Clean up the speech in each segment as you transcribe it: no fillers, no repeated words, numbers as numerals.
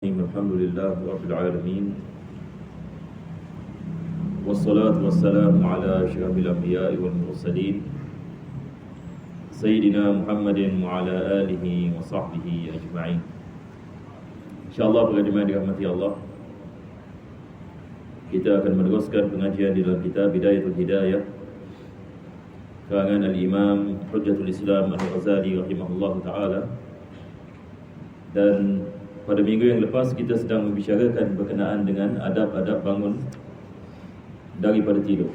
Alhamdulillah Rabbil Alamin. Wassalatu wassalamu ala asyrafil anbiya'i wal mursalin Sayyidina Muhammadin wa ala alihi wa sahbihi ajma'in. InsyaAllah pada jemaah dirahmati Allah, kita akan meneruskan pengajian di dalam kitab Bidayatul Hidayah karangan Al-Imam Hujjatul Islam Al-Ghazali rahimahullah ta'ala. Dan pada minggu yang lepas kita sedang membicarakan berkenaan dengan adab-adab bangun daripada tidur.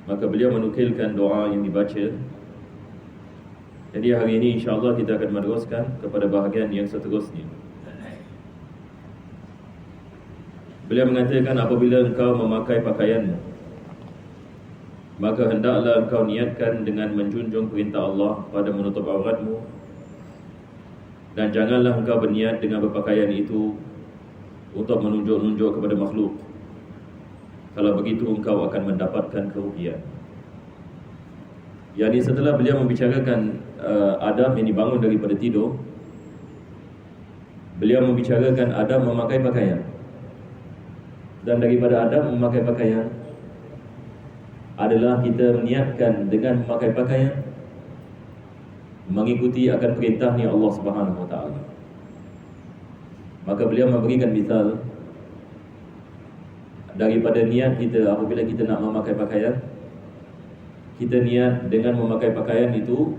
Maka beliau menukilkan doa yang dibaca. Jadi hari ini insya-Allah kita akan meneruskan kepada bahagian yang seterusnya. Beliau mengatakan, apabila engkau memakai pakaianmu, maka hendaklah engkau niatkan dengan menjunjung perintah Allah pada menutup auratmu, dan janganlah engkau berniat dengan berpakaian itu untuk menunjuk-nunjuk kepada makhluk. Kalau begitu engkau akan mendapatkan kerugian. Yani setelah beliau membicarakan adab yang dibangun daripada tidur, beliau membicarakan adab memakai pakaian. Dan daripada adab memakai pakaian adalah kita meniatkan dengan memakai pakaian mengikuti akan perintahnya Allah Subhanahu wa taala. Maka beliau memberikan misal daripada niat kita apabila kita nak memakai pakaian. Kita niat dengan memakai pakaian itu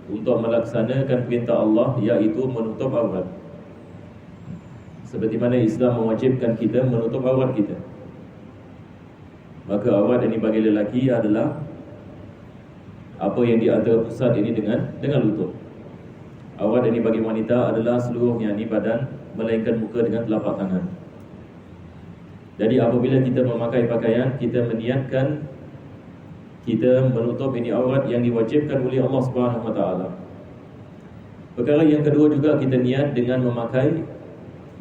untuk melaksanakan perintah Allah, iaitu menutup aurat. Seperti mana Islam mewajibkan kita menutup aurat kita. Maka aurat ini bagi lelaki adalah apa yang di antara pusat ini dengan lutut. Aurat ini bagi wanita adalah seluruhnya ni badan, melainkan muka dengan telapak tangan. Jadi apabila kita memakai pakaian, kita meniatkan kita menutup ini aurat yang diwajibkan oleh Allah Subhanahu wa taala. Perkara yang kedua juga, kita niat dengan memakai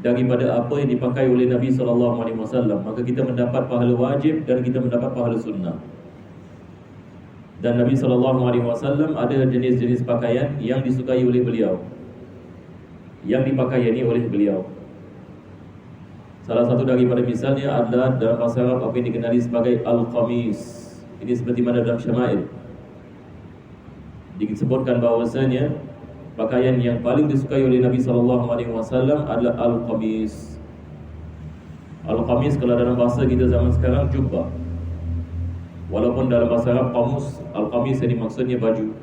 daripada apa yang dipakai oleh Nabi sallallahu alaihi wasallam, maka kita mendapat pahala wajib dan kita mendapat pahala sunnah. Dan Nabi SAW ada jenis-jenis pakaian yang disukai oleh beliau, yang dipakai ini oleh beliau. Salah satu daripada misalnya adalah dalam bahasa Arab apa yang dikenali sebagai Al-Qamis. Ini seperti mana dalam Syama'il disebutkan bahawasanya pakaian yang paling disukai oleh Nabi SAW adalah Al-Qamis. Al-Qamis kalau dalam bahasa kita zaman sekarang jubbah. Walaupun dalam bahasa Arab qamus, al-qamis yang dimaksudnya baju,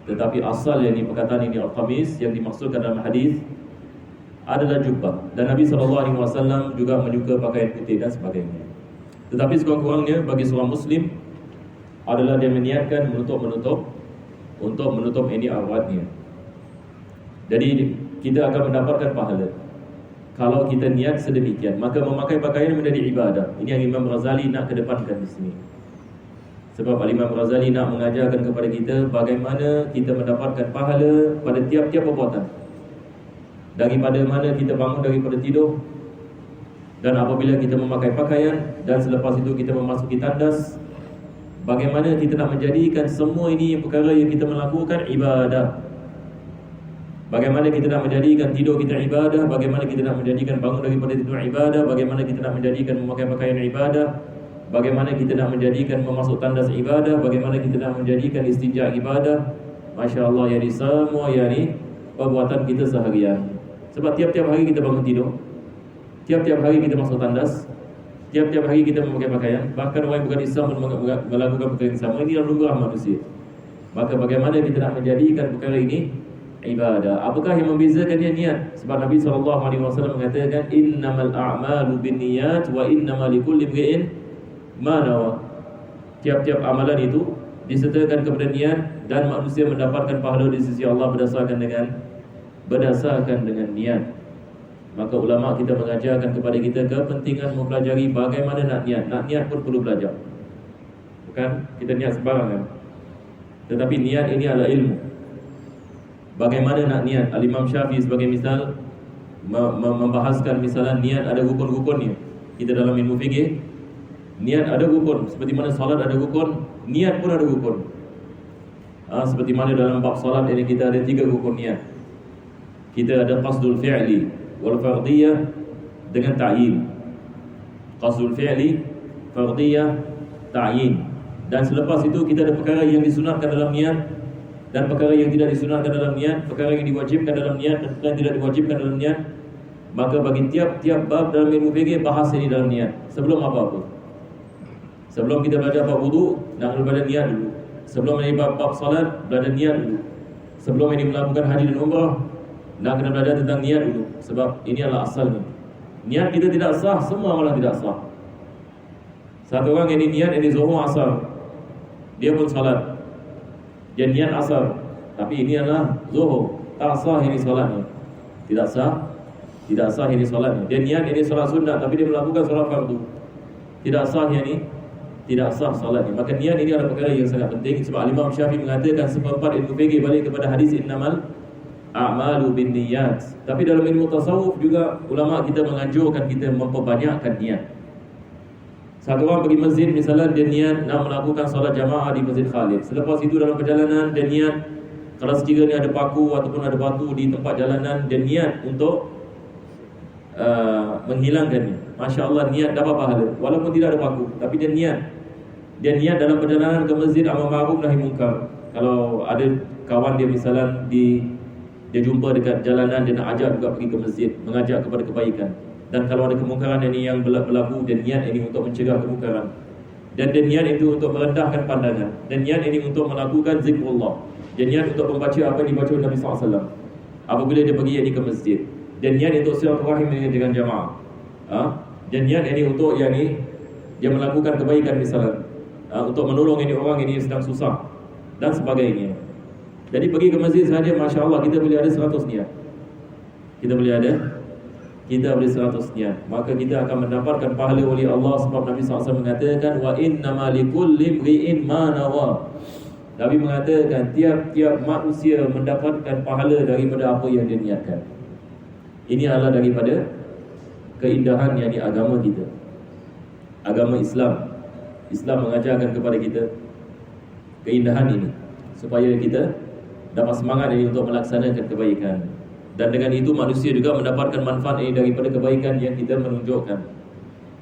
tetapi asal yang perkataan ini al-qamis yang dimaksudkan dalam hadis adalah jubbah. Dan Nabi SAW juga menyuka pakaian putih dan sebagainya. Tetapi sekurang-kurangnya bagi seorang Muslim adalah dia meniatkan menutup untuk menutup ini auratnya. Jadi kita akan mendapatkan pahala kalau kita niat sedemikian. Maka memakai pakaian menjadi ibadah. Ini yang Imam Ghazali nak kedepankan di sini. Sebab Imam Ghazali nak mengajarkan kepada kita bagaimana kita mendapatkan pahala pada tiap-tiap perbuatan. Daripada mana kita bangun daripada tidur, dan apabila kita memakai pakaian, dan selepas itu kita memasuki tandas, bagaimana kita nak menjadikan semua ini perkara yang kita melakukan ibadah. Bagaimana kita nak menjadikan tidur kita ibadah, bagaimana kita nak menjadikan bangun daripada tidur ibadah, bagaimana kita nak menjadikan memakai pakaian ibadah, bagaimana kita nak menjadikan memasuk tandas ibadah, bagaimana kita nak menjadikan istinja ibadah. Masya Allah, yani semua yani perbuatan kita seharian. Sebab tiap-tiap hari kita bangun tidur, tiap-tiap hari kita masuk tandas, tiap-tiap hari kita memakai pakaian. Bahkan orang yang bukan Islam pun melakukan perkara yang sama. Ini adalah lumrah manusia. Maka bagaimana kita nak menjadikan perkara ini ibadah? Apakah yang membezakan dia? Niat. Sebab Nabi SAW mengatakan, innamal a'malu binniyat wa innamal likulli imri'in ma nawa. Tiap-tiap amalan itu disertakan kepada niat, dan manusia mendapatkan pahala di sisi Allah berdasarkan dengan niat. Maka ulama kita mengajarkan kepada kita kepentingan mempelajari bagaimana nak niat. Nak niat pun perlu belajar. Bukan kita niat sembarangan. Tetapi niat ini adalah ilmu. Bagaimana nak niat? Al-Imam Syafi'i sebagai misal membahaskan misalan niat ada rukun-rukunnya. Kita dalam ilmu fikih, niat ada rukun. Seperti mana salat ada rukun, niat pun ada rukun. Seperti mana dalam bab salat ini kita ada 3 rukun niat. Kita ada qasdul fi'li, wal fardiyah dengan ta'yin. Qasdul fi'li, fardiyah, ta'yin. Dan selepas itu kita ada perkara yang disunatkan dalam niat dan perkara yang tidak disunatkan dalam niat, perkara yang diwajibkan dalam niat dan perkara yang tidak diwajibkan dalam niat. Maka bagi tiap-tiap bab dalam ilmu fikih bahas ini dalam niat. Sebelum apa-apa, sebelum kita belajar bab wudu, nak belajar niat dulu. Sebelum ini bab salat, belajar niat dulu. Sebelum ini melakukan haji dan umrah, nak kena belajar tentang niat dulu. Sebab ini adalah asalnya. Niat kita tidak sah, semua amalan tidak sah. Satu orang ini niat, ini zuhur asar, dia pun salat, dia niat asar, tapi ini adalah zuhur, tak sah ini salatnya. Tidak sah, tidak sah ini salatnya. Dia niat ini salat sunat, tapi dia melakukan salat fardu, tidak sah ini, tidak sah salatnya. Maka niat ini adalah perkara yang sangat penting. Sebab Imam Syafi'i mengatakan seperempat ilmu fikih balik kepada hadis innamal a'malu binniyat. Tapi dalam ilmu tasawuf juga ulama kita menganjurkan kita memperbanyakkan niat. Satu orang pergi masjid, misalnya dia niat nak melakukan solat jamaah di Masjid Khalid. Selepas itu dalam perjalanan dia niat, kalau sekiranya ada paku ataupun ada batu di tempat jalanan, dia niat untuk menghilangkannya. Masya Allah, niat dapat pahala walaupun tidak ada paku, tapi dia niat. Dia niat dalam perjalanan ke masjid amar ma'ruf nahi munkar. Kalau ada kawan dia misalnya dia jumpa dekat jalanan, dia nak ajak juga pergi ke masjid, mengajak kepada kebaikan. Dan kalau ada kemungkaran ini yang berlaku, dan niat ini untuk mencegah kemungkaran, dan niat itu untuk merendahkan pandangan, dan niat ini untuk melakukan zikrullah, dan niat untuk membaca apa yang dibaca Nabi SAW apabila dia pergi ini ke masjid, dan niat untuk silaturahim dengan jamaah, dan niat ini untuk dia melakukan kebaikan misalnya, untuk menolong ini orang ini sedang susah dan sebagainya. Jadi pergi ke masjid saja, Masya Allah, kita boleh ada 100 niat. Kita boleh 100 niat. Maka kita akan mendapatkan pahala oleh Allah. Sebab Nabi SAW mengatakan, wa innama likulli imri'in ma nawa. Nabi mengatakan tiap-tiap manusia mendapatkan pahala daripada apa yang dia niatkan. Ini adalah daripada keindahan yang di agama kita, agama Islam. Islam mengajarkan kepada kita keindahan ini supaya kita dapat semangat ini untuk melaksanakan kebaikan. Dan dengan itu manusia juga mendapatkan manfaat ini daripada kebaikan yang kita menunjukkan.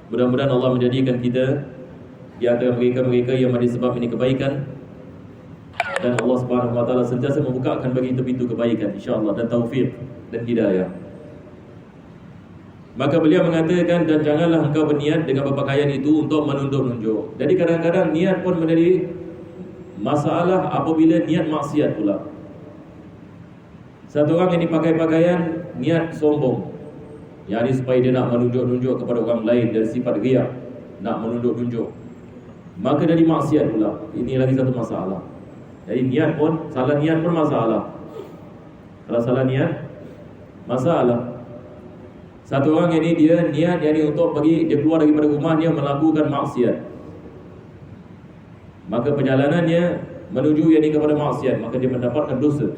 Mudah-mudahan Allah menjadikan kita di antara mereka-mereka yang menjadi sebab ini kebaikan, dan Allah Subhanahu wa taala sentiasa membukakan bagi pintu kebaikan insya-Allah, dan taufik dan hidayah. Maka beliau mengatakan, dan janganlah engkau berniat dengan berpakaian itu untuk menunjuk-nunjuk. Jadi kadang-kadang niat pun menjadi masalah apabila niat maksiat pula. Satu orang yang dipakai pakaian niat sombong, yakni supaya dia nak menunjuk-nunjuk kepada orang lain, dari sifat riya, nak menunjuk-nunjuk, maka jadi maksiat pula. Ini lagi satu masalah. Jadi niat pun, salah niat pun masalah. Kalau salah niat, masalah. Satu orang ini dia niat yakni untuk dia keluar daripada rumah, dia melakukan maksiat, maka perjalanannya menuju yakni kepada maksiat, maka dia mendapatkan dosa.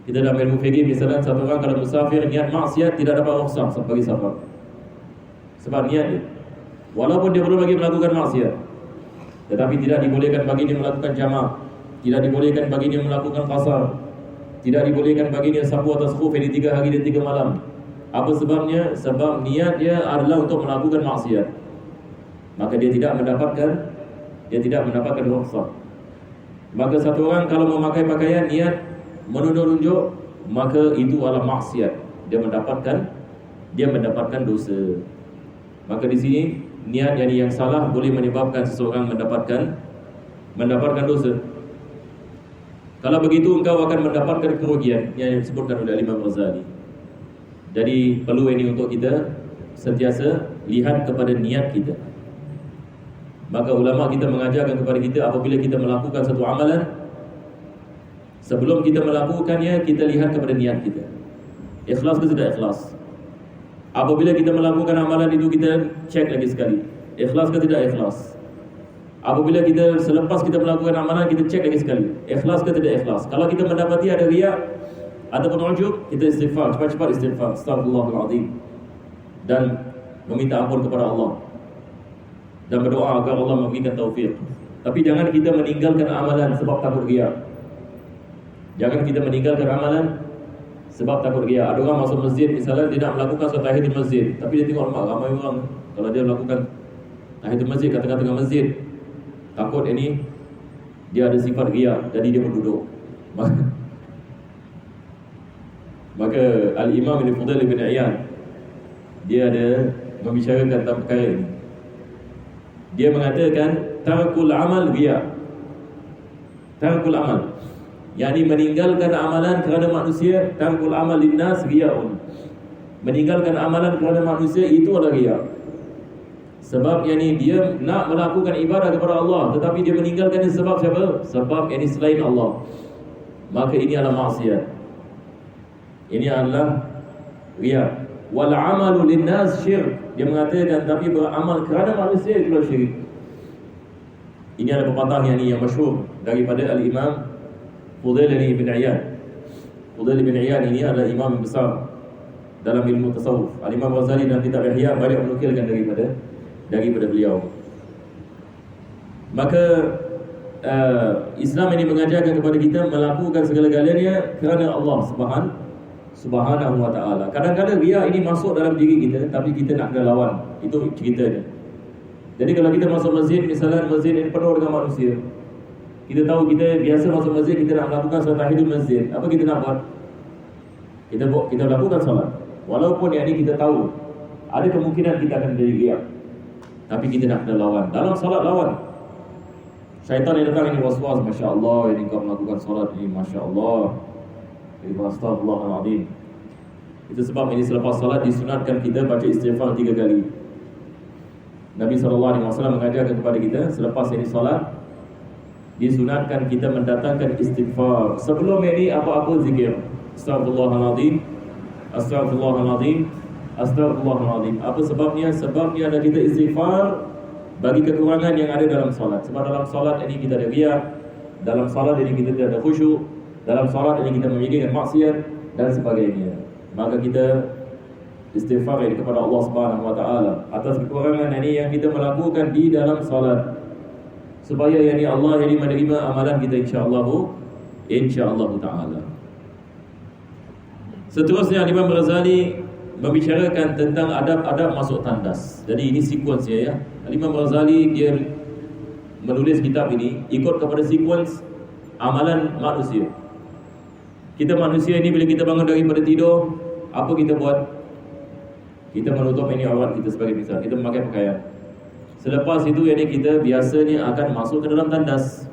Kita dalam ilmu fikih misalnya, satu orang kalau musafir niat maksiat tidak dapat rukhsah sebagai safar. Sebab niat dia, walaupun dia belum lagi melakukan maksiat, tetapi tidak dibolehkan bagi dia melakukan jamak, tidak dibolehkan bagi dia melakukan qasar, tidak dibolehkan bagi dia sabu atas khuf ini 3 hari dan 3 malam. Apa sebabnya? Sebab niat dia adalah untuk melakukan maksiat, maka dia tidak mendapatkan rukhsah. Maka satu orang kalau memakai pakaian niat menunjuk-nunjuk, maka itu adalah maksiat. Dia mendapatkan dosa. Maka di sini niat yang salah boleh menyebabkan seseorang mendapatkan dosa. Kalau begitu engkau akan mendapatkan kerugian yang disebutkan oleh Imam Ghazali. Jadi perlu ini untuk kita sentiasa lihat kepada niat kita. Maka ulama kita mengajarkan kepada kita, apabila kita melakukan satu amalan, sebelum kita melakukannya, kita lihat kepada niat kita, ikhlas ke tidak ikhlas. Apabila kita melakukan amalan itu, kita cek lagi sekali, ikhlas ke tidak ikhlas. Apabila kita selepas kita melakukan amalan, kita cek lagi sekali, ikhlas ke tidak ikhlas. Kalau kita mendapati ada riya ataupun ujub, kita istighfar, cepat-cepat istighfar, astaghfirullahaladzim, dan meminta ampun kepada Allah, dan berdoa agar Allah memberikan taufik. Tapi jangan kita meninggalkan amalan sebab takut riya. Jangan kita meninggalkan amalan Sebab takut riak. Ada orang masuk masjid, misalnya dia nak melakukan solat tahiyatul masjid, tapi dia tengok ramai orang. Kalau dia melakukan tahiyatul masjid kat tengah-tengah masjid, takut ini dia ada sifat riak, jadi dia berduduk. Maka Al-Imam Ibn Fudail bin Iyad, dia ada membicarakan tentang perkara ini. Dia mengatakan tarkul amal riya. Tarkul amal, yakni meninggalkan amalan kerana manusia. Tarkul amal linnas riyaun. Meninggalkan amalan kerana manusia itu adalah riya. Sebab yakni dia nak melakukan ibadah kepada Allah, tetapi dia meninggalkan sebab siapa? Sebab yakni selain Allah. Maka ini adalah maksiat. Ini adalah riya. Wal amalu linnas syirk. Dia mengatakan tapi beramal kerana manusia itu adalah syirik. Ini ada pepatah yang masyhur daripada Al-Imam Fudail bin Iyad. Fudail bin Iyad ini adalah imam besar dalam ilmu tasawuf. Al-Imam Ghazali dalam kitab Ihya banyak menukilkan daripada beliau. Maka Islam ini mengajarkan kepada kita melakukan segala-galanya kerana Allah Subhanahu wa ta'ala. Kadang-kadang riya ini masuk dalam diri kita, tapi kita nak kena lawan. Itu ceritanya. Jadi kalau kita masuk masjid, misalnya masjid ini penuh dengan manusia, kita tahu kita biasa masuk masjid, kita nak melakukan solat tahiyatul masjid. Apa kita nak buat? Kita lakukan solat. Walaupun yang ini kita tahu ada kemungkinan kita akan jadi riya, tapi kita nak kena lawan. Dalam solat lawan. Syaitan yang datang ini waswas, Masya Allah, ini kau melakukan solat ini, Masya Allah, Astagfirullahaladzim. Itu sebab ini selepas salat disunatkan kita baca istighfar 3 kali. Nabi SAW mengajarkan kepada kita selepas ini salat disunatkan kita mendatangkan istighfar. Sebelum ini apa-apa zikir. Astagfirullahaladzim, Astagfirullahaladzim, Astagfirullahaladzim. Apa sebabnya? Sebabnya ada kita istighfar bagi kekurangan yang ada dalam salat. Sebab dalam salat ini kita ada riya, dalam salat ini kita tidak ada khusyuk, dalam salat ini kita memikirkan maksiat dan sebagainya. Maka kita istighfar kepada Allah Subhanahu wa taala atas kekurangan ini yang kita melakukan di dalam salat, supaya yani Allah yang menerima amalan kita insyaallah taala. Seterusnya Imam Ghazali membicarakan tentang adab-adab masuk tandas. Jadi ini sekuensnya ya. Imam Ghazali dia menulis kitab ini ikut kepada sekuens amalan manusia. Kita manusia ini bila kita bangun daripada tidur, apa kita buat? Kita menutup ini aurat kita sebagai misal. Kita memakai pakaian. Selepas itu yani kita biasanya akan masuk ke dalam tandas.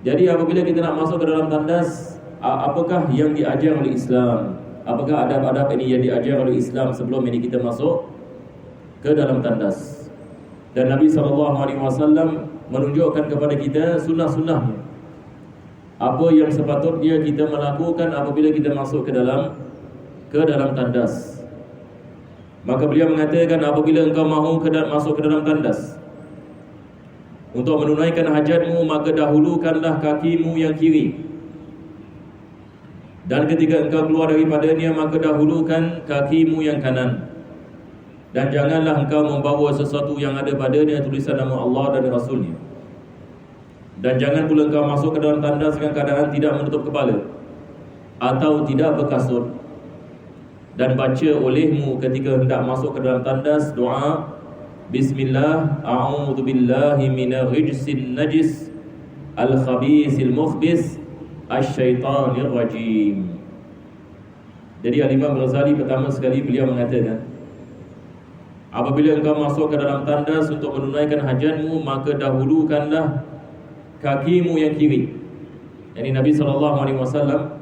Jadi apabila kita nak masuk ke dalam tandas, apakah yang diajar oleh Islam? Apakah adab-adab ini yang diajar oleh Islam sebelum ini kita masuk ke dalam tandas? Dan Nabi SAW menunjukkan kepada kita sunnah-sunnahnya. Apa yang sepatutnya kita melakukan apabila kita masuk ke dalam tandas. Maka beliau mengatakan apabila engkau mahu masuk ke dalam tandas untuk menunaikan hajatmu, maka dahulukanlah kakimu yang kiri. Dan ketika engkau keluar daripadanya, maka dahulukan kakimu yang kanan. Dan janganlah engkau membawa sesuatu yang ada padanya tulisan nama Allah dan Rasulnya. Dan jangan pula engkau masuk ke dalam tandas dengan keadaan tidak menutup kepala atau tidak berkasut. Dan baca olehmu ketika hendak masuk ke dalam tandas doa Bismillah, a'udzu billahi minal rijsin najis al-khabisil mukhbis asy-syaitanir rajim. Jadi Imam Ghazali pertama sekali beliau mengatakan, apabila engkau masuk ke dalam tandas untuk menunaikan hajatmu, maka dahulukanlah kakimu yang kiri. Yani Nabi SAW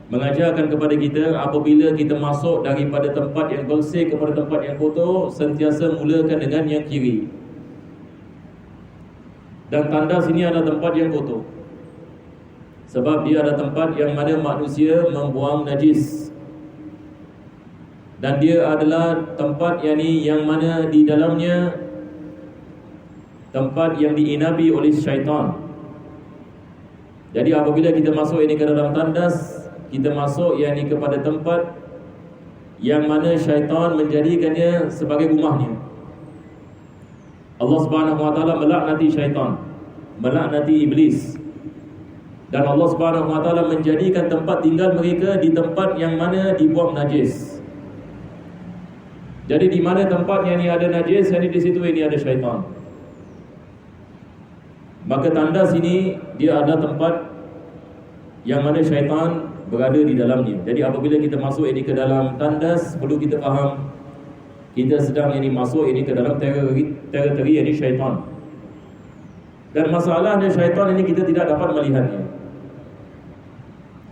mengajarkan kepada kita apabila kita masuk daripada tempat yang bersih kepada tempat yang kotor, sentiasa mulakan dengan yang kiri. Dan tandas ini adalah tempat yang kotor, sebab dia adalah tempat yang mana manusia membuang najis. Dan dia adalah tempat yang mana di dalamnya tempat yang diinabi oleh syaitan. Jadi apabila kita masuk ini ke dalam tandas, kita masuk kepada tempat yang mana syaitan menjadikannya sebagai rumahnya. Allah Subhanahu wa taala melaknati syaitan, melaknati iblis. Dan Allah Subhanahu Wa Taala menjadikan tempat tinggal mereka di tempat yang mana dibuang najis. Jadi di mana tempat yang ini ada najis, jadi di situ ini ada syaitan. Maka tandas ini dia ada tempat yang mana syaitan berada di dalamnya. Jadi apabila kita masuk ini ke dalam tandas, perlu kita faham kita sedang ini masuk ini ke dalam teritori ini syaitan. Dan masalahnya syaitan ini kita tidak dapat melihatnya,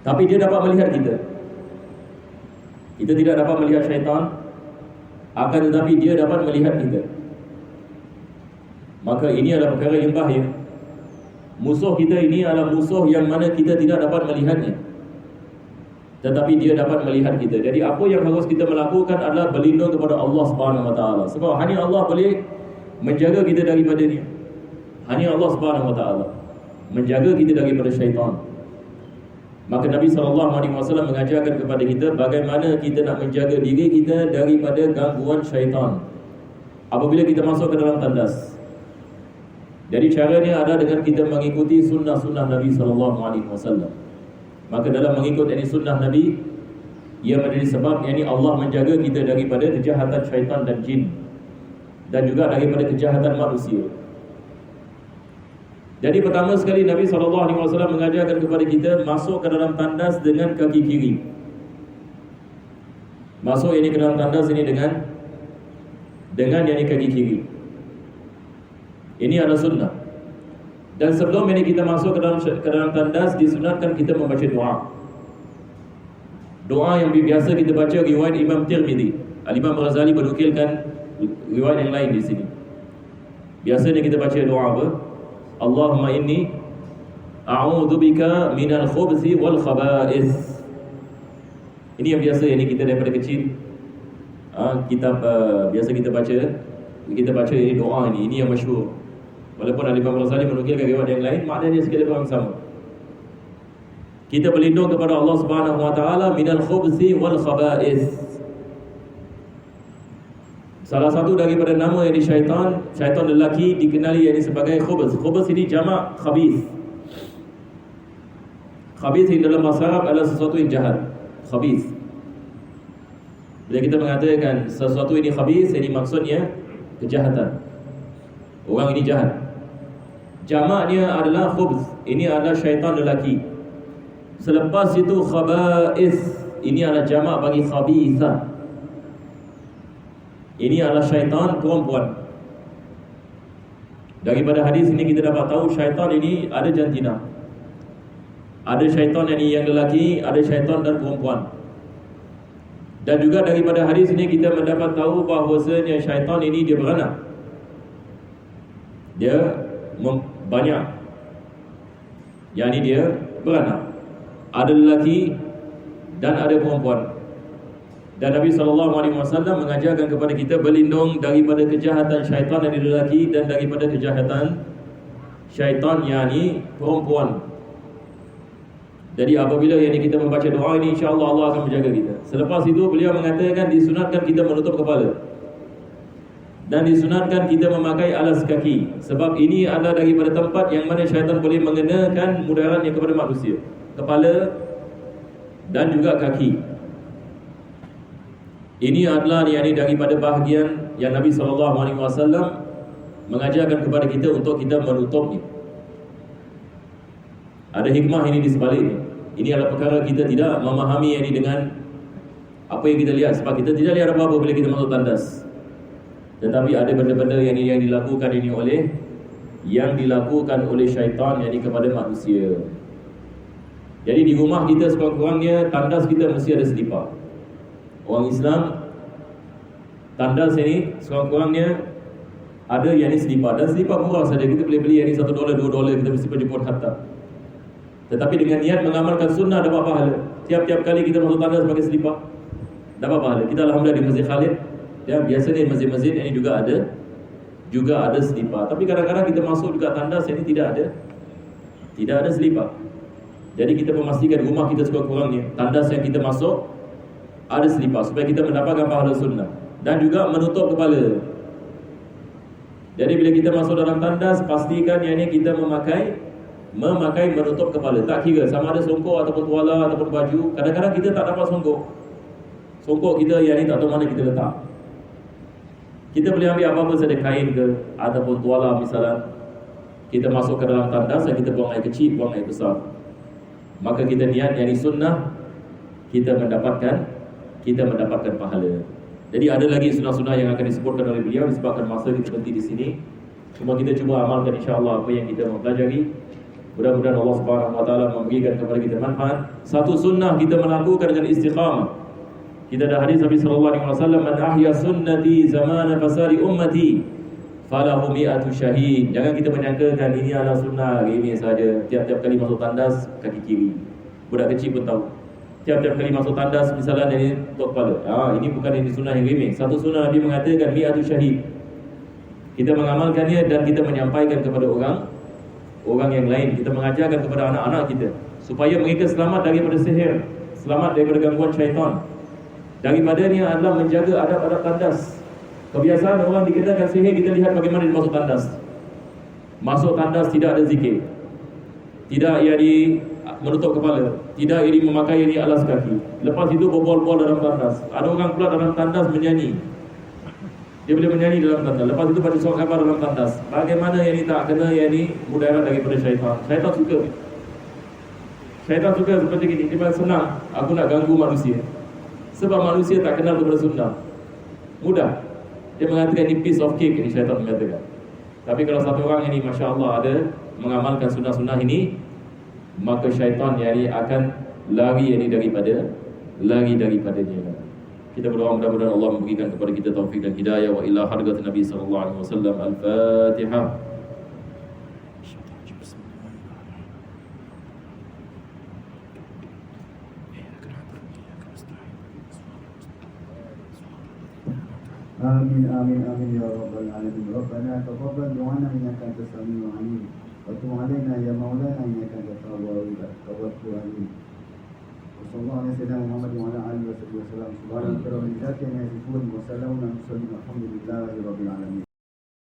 tapi dia dapat melihat kita. Kita tidak dapat melihat syaitan, akan tetapi dia dapat melihat kita. Maka ini adalah perkara yang bahaya. Musuh kita ini adalah musuh yang mana kita tidak dapat melihatnya, tetapi dia dapat melihat kita. Jadi apa yang harus kita melakukan adalah berlindung kepada Allah Subhanahu Wa Taala. Sebab hanya Allah boleh menjaga kita daripada dia. Hanya Allah Subhanahu Wa Taala menjaga kita daripada syaitan. Maka Nabi SAW mengajarkan kepada kita bagaimana kita nak menjaga diri kita daripada gangguan syaitan apabila kita masuk ke dalam tandas. Jadi caranya ada dengan kita mengikuti sunnah-sunnah Nabi SAW. Maka dalam mengikut ini sunnah Nabi, ia menjadi sebab yakni Allah menjaga kita daripada kejahatan syaitan dan jin, dan juga daripada kejahatan manusia. Jadi pertama sekali Nabi SAW mengajarkan kepada kita masuk ke dalam tandas dengan kaki kiri. Masuk ini ke dalam tandas ini dengan yakni kaki kiri. Ini adalah sunnah. Dan sebelum ini kita masuk ke dalam tandas, disunatkan kita membaca doa. Doa yang biasa kita baca riwayat Imam Tirmidzi. Al-Imam Ghazali menukilkan riwayat yang lain di sini. Biasanya kita baca doa apa? Allahumma inni a'udzubika minal khubthi wal khaba'is. Ini yang biasa ini kita daripada kecil kitab biasa kita baca ini doa ini. Ini yang masyhur. Walaupun Al-Imam Ghazali menukilkan riwayat yang lain, maknanya sekali orang sama. Kita berlindung kepada Allah Subhanahu Wa Taala minal khubthi wal khaba'is. Salah satu daripada nama yang syaitan lelaki dikenali yang sebagai khubuz. Khubuz ini jamak khabith. Khabith ini dalam bahasa Arab adalah sesuatu yang jahat. Khabith. Bila kita mengatakan sesuatu ini khabith, ini maksudnya kejahatan. Orang ini jahat. Jamaknya adalah khubuz. Ini adalah syaitan lelaki. Selepas itu khaba'is, ini adalah jamak bagi khabithah. Ini adalah syaitan perempuan. Daripada hadis ini kita dapat tahu syaitan ini ada jantina. Ada syaitan yang lelaki, ada syaitan dan perempuan. Dan juga daripada hadis ini kita mendapat tahu bahawasanya syaitan ini dia beranak. Dia banyak. Yang ini dia beranak. Ada lelaki dan ada perempuan. Dan Nabi SAW mengajarkan kepada kita berlindung daripada kejahatan syaitan yang lelaki dan daripada kejahatan syaitan yang ini perempuan. Jadi apabila yang kita membaca doa ini, insya-Allah Allah akan menjaga kita. Selepas itu beliau mengatakan disunatkan kita menutup kepala dan disunatkan kita memakai alas kaki, sebab ini adalah daripada tempat yang mana syaitan boleh mengenakan mudaratnya kepada manusia. Kepala dan juga kaki. Ini adalah daripada bahagian yang Nabi SAW mengajarkan kepada kita untuk kita menutupnya. Ada hikmah ini di sebaliknya. Ini adalah perkara kita tidak memahami ini dengan apa yang kita lihat. Sebab kita tidak lihat apa-apa bila kita masuk tandas. Tetapi ada benda-benda yang dilakukan ini yang dilakukan oleh syaitan yang kepada manusia. Jadi di rumah kita sekurang-kurangnya tandas kita mesti ada selipar. Orang Islam tandas ini sekurang-kurangnya ada yang ini selipar. Dan selipar murah saja. Kita boleh beli yang ini $1, $2 kita mesti penjemput harta. Tetapi dengan niat mengamalkan sunnah dapat pahala. Tiap-tiap kali kita masuk tandas pakai selipar dapat pahala. Kita alhamdulillah di Masjid Khalid, ya, biasanya di masjid-masjid ini juga ada selipar. Tapi kadang-kadang kita masuk juga tandas ini tidak ada selipar. Jadi kita memastikan rumah kita sekurang-kurangnya tandas yang kita masuk ada selipar supaya kita mendapatkan pahala sunnah. Dan juga menutup kepala. Jadi bila kita masuk dalam tandas, pastikan yang ini kita memakai memakai menutup kepala. Tak kira sama ada songkok ataupun tuala ataupun baju. Kadang-kadang kita tak dapat songkok. Songkok kita yang ni tak tahu mana kita letak. Kita boleh ambil apa-apa saja, kain ke ataupun tuala misalnya. Kita masuk ke dalam tandas dan kita buang air kecil, buang air besar. Maka kita niat yang sunnah, kita mendapatkan pahala. Jadi ada lagi sunnah-sunnah yang akan disebutkan oleh beliau disebabkan masa kita berhenti di sini. Cuma kita cuba amalkan insya-Allah apa yang kita mempelajari. Mudah-mudahan Allah Subhanahu wa taala memberikan kepada kita manfaat. Satu sunnah kita melakukan dengan istiqamah. Kita ada hadis Nabi sallallahu alaihi wasallam, "Man ahya sunnati zamana fasari ummati falahu mi'atu syahid." Jangan kita menyangkakan ini adalah sunnah ini saja. Tiap-tiap kali masuk tandas kaki kiri. Budak kecil pun tahu. Tiap-tiap kali masuk tandas misalnya ini tok kepala. Ini bukan ini sunnah yang remeh. Satu sunnah Nabi mengatakan mi'atu syahid. Kita mengamalkannya dan kita menyampaikan kepada orang yang lain. Kita mengajarkan kepada anak-anak kita supaya mereka selamat daripada sihir, selamat daripada gangguan syaitan. Daripadanya adalah menjaga adab-adab tandas. Kebiasaan orang dikenakan sihir, kita lihat bagaimana dia masuk tandas. Masuk tandas tidak ada zikir, tidak ia di menutup kepala, tidak ia memakai ini alas kaki. Lepas itu berbual-bual dalam tandas. Ada orang pula dalam tandas menyanyi. Dia boleh menyanyi dalam tandas. Lepas itu baca surah khabar dalam tandas. Bagaimana yang ini tak kena, yang ini mudarat daripada syaitan. Syaitan suka. Syaitan suka seperti ini. Dia senang, aku nak ganggu manusia. Sebab manusia tak kenal kepada sunnah. Mudah. Dia mengatakan ini piece of cake, ini syaitan mengatakan. Tapi kalau satu orang ini Masya Allah ada mengamalkan sunnah-sunnah ini, maka syaitan yang ini akan lari daripadanya. Kita berdoa mudah-mudahan Allah memberikan kepada kita taufik dan hidayah. Wa ila hargat Nabi sallallahu alaihi wasallam. Al-Fatihah. آمين آمين آمين يا رب العالمين. ربنا تقبل دعانا إنك أنت السميع العليم وتب علينا يا مولانا إنك أنت التواب الرحيم. وصلى الله على سيدنا محمد وعلى آله وصحبه وسلم. سبحان ربك رب العزة عما يصفون وسلام على المرسلين والحمد لله رب العالمين.